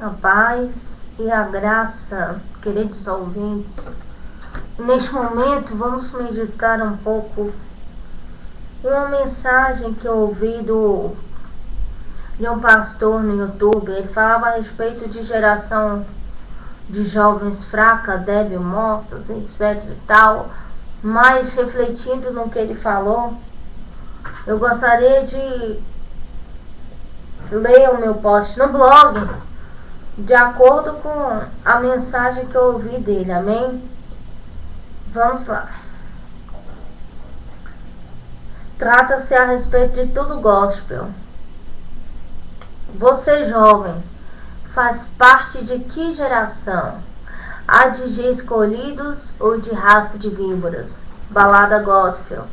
A paz e a graça, queridos ouvintes. Neste momento vamos meditar um pouco em uma mensagem que eu ouvi de um pastor no YouTube. Ele falava a respeito de geração de jovens fraca, débil, mortos, etc e tal. Mas refletindo no que ele falou, eu gostaria de ler o meu post no blog de acordo com a mensagem que eu ouvi dele, amém? Vamos lá. Trata-se a respeito de tudo gospel. Você jovem, faz parte de que geração? Há de escolhidos ou de raça de víboras? Balada gospel.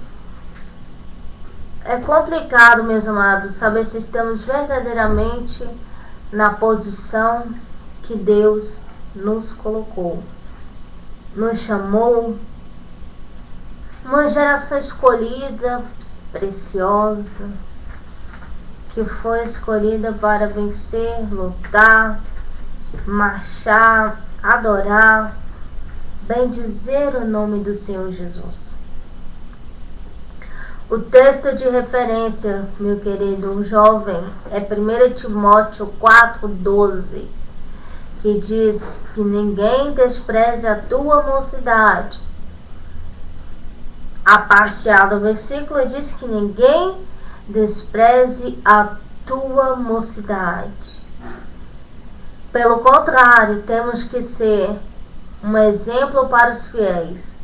É complicado, meus amados, saber se estamos verdadeiramente na posição que Deus nos colocou, nos chamou, uma geração escolhida, preciosa, que foi escolhida para vencer, lutar, marchar, adorar, bendizer o nome do Senhor Jesus. O texto de referência, meu querido jovem, é 1 Timóteo 4,12, que diz que ninguém despreze a tua mocidade. A parte A do versículo diz que ninguém despreze a tua mocidade. Pelo contrário, temos que ser um exemplo para os fiéis.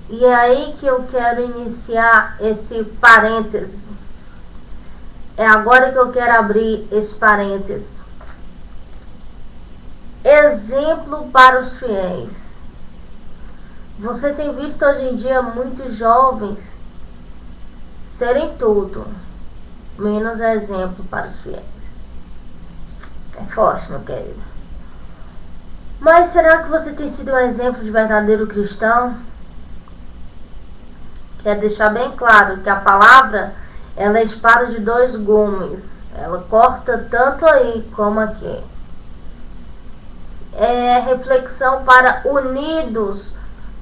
E é aí que eu quero iniciar esse parêntese. É agora que eu quero abrir esse parêntese. Exemplo para os fiéis. Você tem visto hoje em dia muitos jovens serem tudo, menos exemplo para os fiéis. É forte, meu querido. Mas será que você tem sido um exemplo de verdadeiro cristão? Quero deixar bem claro que a palavra, ela é espada de dois gumes. Ela corta tanto aí como aqui. É reflexão para unidos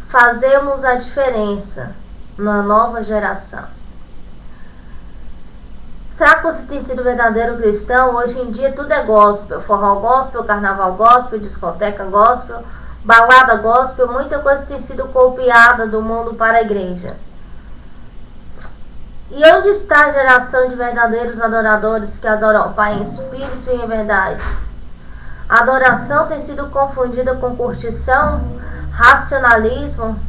fazermos a diferença na nova geração. Será que você tem sido verdadeiro cristão? Hoje em dia tudo é gospel. Forró gospel, carnaval gospel, discoteca gospel, balada gospel. Muita coisa tem sido copiada do mundo para a igreja. E onde está a geração de verdadeiros adoradores que adoram o Pai em espírito e em verdade? A adoração tem sido confundida com curtição, racionalismo.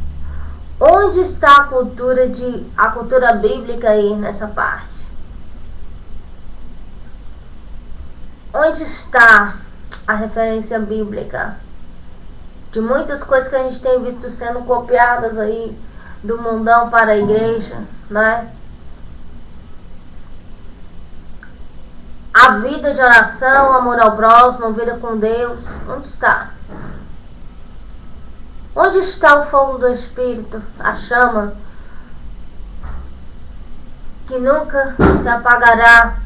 Onde está a cultura bíblica aí nessa parte? Onde está a referência bíblica de muitas coisas que a gente tem visto sendo copiadas aí do mundão para a igreja, né? A vida de oração, amor ao próximo, a vida com Deus, onde está? Onde está o fogo do Espírito, a chama, que nunca se apagará?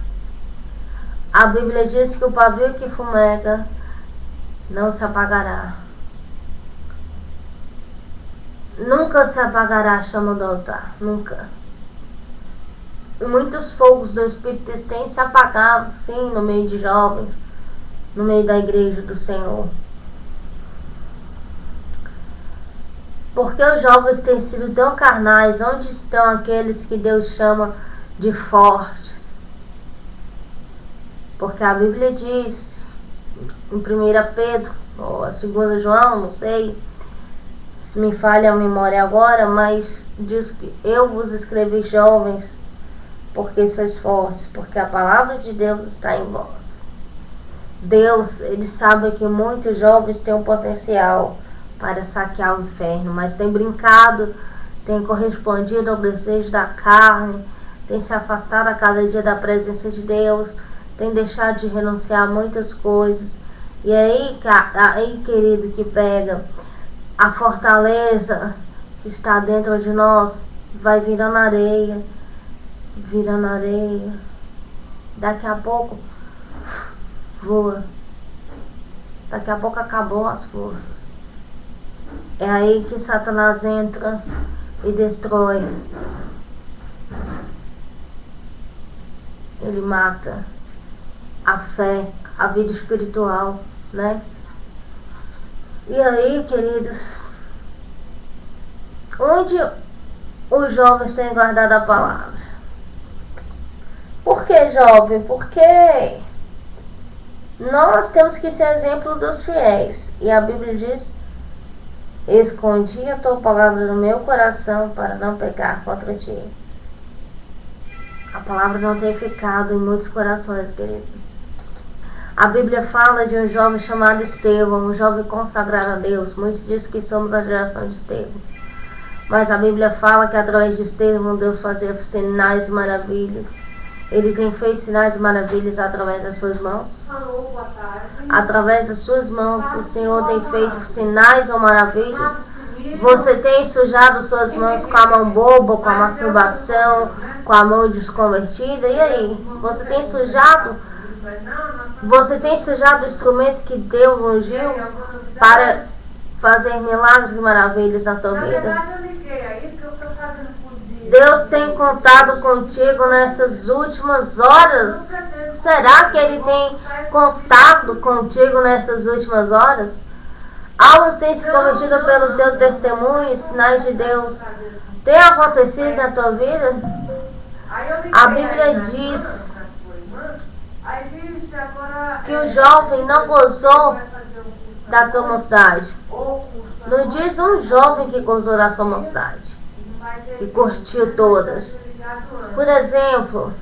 A Bíblia diz que o pavio que fumega não se apagará. Nunca se apagará a chama do altar, nunca. Muitos fogos do Espírito têm se apagado, sim, no meio de jovens, no meio da igreja do Senhor. Porque os jovens têm sido tão carnais? Onde estão aqueles que Deus chama de fortes? Porque a Bíblia diz, em 1 Pedro, ou a 2 João, não sei se me falha a memória agora, mas diz que eu vos escrevi jovens, porque sois fortes, porque a palavra de Deus está em vós. Deus, ele sabe que muitos jovens têm um potencial para saquear o inferno, mas tem brincado, tem correspondido ao desejo da carne, tem se afastado a cada dia da presença de Deus, tem deixado de renunciar a muitas coisas. E aí, querido, que pega a fortaleza que está dentro de nós, vai virando areia, virando areia. Daqui a pouco voa. Daqui a pouco acabou as forças. É aí que Satanás entra e destrói. Ele mata a fé, a vida espiritual, né? E aí, queridos, onde os jovens têm guardado a palavra? Por que, jovem? Porque nós temos que ser exemplo dos fiéis. E a Bíblia diz: escondi a tua palavra no meu coração para não pecar contra ti. A palavra não tem ficado em muitos corações, querido. A Bíblia fala de um jovem chamado Estevão, um jovem consagrado a Deus. Muitos dizem que somos a geração de Estevão. Mas a Bíblia fala que através de Estevão Deus fazia sinais e maravilhas. Ele tem feito sinais e maravilhas através das suas mãos. Através das suas mãos o Senhor tem feito sinais ou maravilhas. Você tem sujado suas mãos com a mão boba, com a masturbação, com a mão desconvertida? E aí? Você tem sujado o instrumento que Deus ungiu para fazer milagres e maravilhas na tua vida? Deus tem contado contigo nessas últimas horas? Será que Ele tem contado contigo nessas últimas horas? Almas têm se convertido pelo teu testemunho, sinais de Deus têm acontecido na tua vida? A Bíblia diz que o jovem não gozou da tua mocidade. Não diz um jovem que gozou da sua mocidade e curtiu todas. Por exemplo,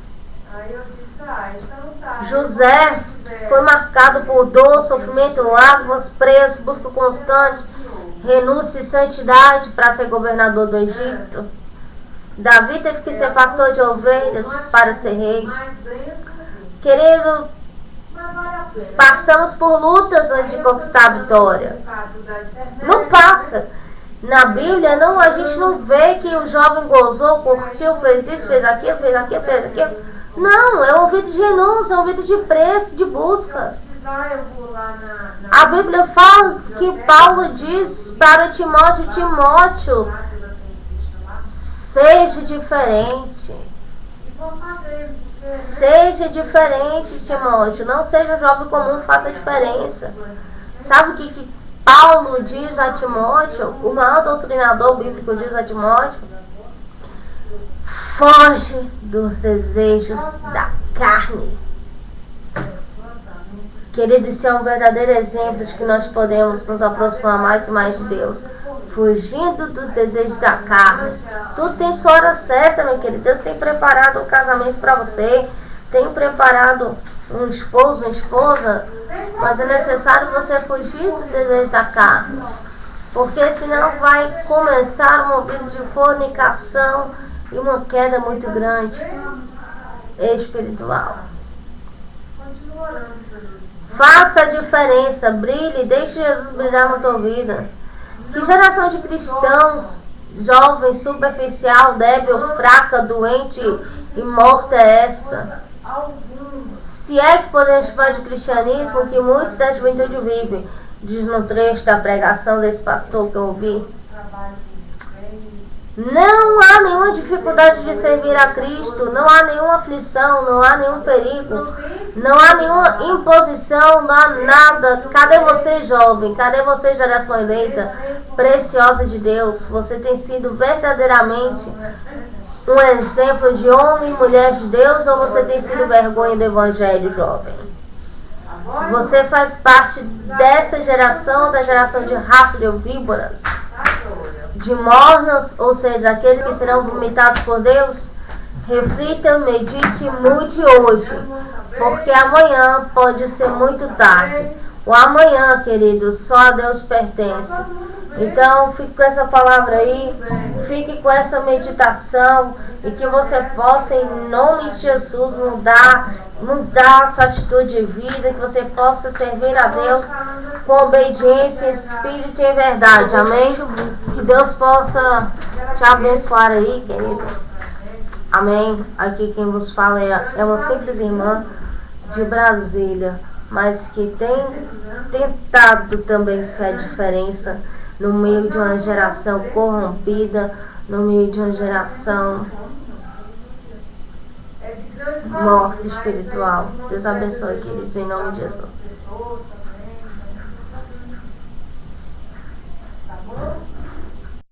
José foi marcado por dor, sofrimento, lágrimas, preso, busca constante, renúncia e santidade para ser governador do Egito. Davi teve que ser pastor de ovelhas para ser rei. Querido, passamos por lutas antes de conquistar a vitória. Não passa. Na Bíblia, a gente não vê que o jovem gozou, curtiu, fez isso, fez aquilo, fez aquilo, fez aquilo. Não, é um vídeo de renúncia, é um vídeo de preço, de busca. A Bíblia fala que Paulo diz para Timóteo, seja diferente. Seja diferente, Timóteo. Não seja um jovem comum, faça diferença. Sabe o que Paulo diz a Timóteo? O maior doutrinador bíblico diz a Timóteo: foge dos desejos da carne. Querido, isso é um verdadeiro exemplo de que nós podemos nos aproximar mais e mais de Deus, fugindo dos desejos da carne. Tudo tem sua hora certa, meu querido. Deus tem preparado um casamento para você, tem preparado um esposo, uma esposa, mas é necessário você fugir dos desejos da carne, porque senão vai começar um movimento de fornicação e uma queda muito grande espiritual. Faça a diferença, brilhe, deixe Jesus brilhar na tua vida. Que geração de cristãos, jovem, superficial, débil, fraca, doente e morta é essa? Se é que podemos chamar de cristianismo que muitos da juventude vivem, diz no trecho da pregação desse pastor que eu ouvi. Não há nenhuma dificuldade de servir a Cristo, não há nenhuma aflição, não há nenhum perigo, não há nenhuma imposição, não há nada. Cadê você, jovem? Cadê você, geração eleita, preciosa de Deus? Você tem sido verdadeiramente um exemplo de homem e mulher de Deus, ou você tem sido vergonha do Evangelho, jovem? Você faz parte dessa geração, da geração de raça de víboras, de mornas, ou seja, aqueles que serão vomitados por Deus? Reflita, medite e mude hoje, porque amanhã pode ser muito tarde. O amanhã, querido, só a Deus pertence. Então, fique com essa palavra aí, fique com essa meditação, e que você possa, em nome de Jesus, mudar essa atitude de vida, que você possa servir a Deus com obediência, espírito e em verdade. Amém? Que Deus possa te abençoar aí, querido. Amém? Aqui quem vos fala é uma simples irmã de Brasília. mas que tem tentado também ser a diferença no meio de uma geração corrompida, no meio de uma geração morta espiritual. Deus abençoe, queridos, em nome de Jesus.